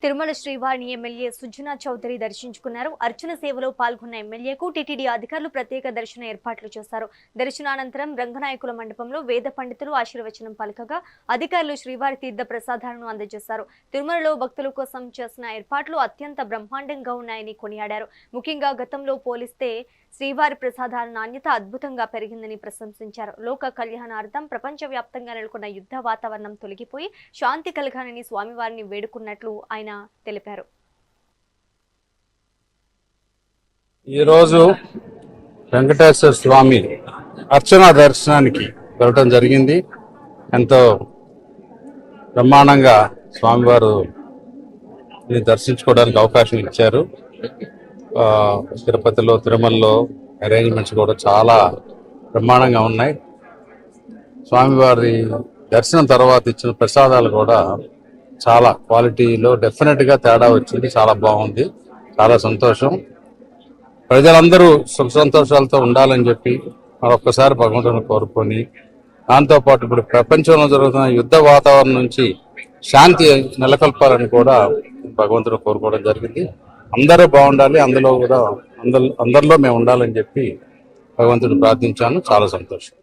తిరుమల శ్రీవారిని ఎమ్మెల్యే సుజనా చౌదరి దర్శించుకున్నారు. అర్చన సేవలో పాల్గొన్న ఎమ్మెల్యేకు టీటీడీ అధికారులు ప్రత్యేక దర్శన ఏర్పాట్లు చేశారు. దర్శనానంతరం రంగనాయకుల మండపంలో వేద పండితులు ఆశీర్వచనం పలకగా అధికారులు శ్రీవారి తీర్థ ప్రసాదాలను అందజేశారు. తిరుమలలో భక్తుల కోసం చేసిన ఏర్పాట్లు అత్యంత బ్రహ్మాండంగా ఉన్నాయని కొనియాడారు. ముఖ్యంగా గతంలో పోలిస్తే శ్రీవారి ప్రసాదాల నాణ్యత అద్భుతంగా పెరిగిందని ప్రశంసించారు. లోక కళ్యాణార్థం ప్రపంచవ్యాప్తంగా నెలకొన్న యుద్ధ వాతావరణం తొలగిపోయి శాంతి కలగాలని స్వామివారిని వేడుకున్నట్లు ఆయన తెలిపారు. ఈరోజు వెంకటేశ్వర స్వామి అర్చన దర్శనానికి వెళ్ళడం జరిగింది. ఎంతో బ్రహ్మాండంగా స్వామివారు దర్శించుకోవడానికి అవకాశం ఇచ్చారు. తిరుపతిలో తిరుమలలో అరేంజ్మెంట్స్ కూడా చాలా బ్రహ్మాండంగా ఉన్నాయి. స్వామివారి దర్శనం తర్వాత ఇచ్చిన ప్రసాదాలు కూడా చాలా క్వాలిటీలో డెఫినెట్గా తేడా వచ్చింది. చాలా బాగుంది, చాలా సంతోషం. ప్రజలందరూ సుఖ సంతోషాలతో ఉండాలని చెప్పి మరొక్కసారి భగవంతుని కోరుకొని, దాంతోపాటు ఇప్పుడు ప్రపంచంలో జరుగుతున్న యుద్ధ వాతావరణం నుంచి శాంతి నెలకొల్పాలని కూడా భగవంతుని కోరుకోవడం జరిగింది. అందరూ బాగుండాలి, అందరిలో మేము ఉండాలని చెప్పి భగవంతుడు ప్రార్థించాను. చాలా సంతోషం.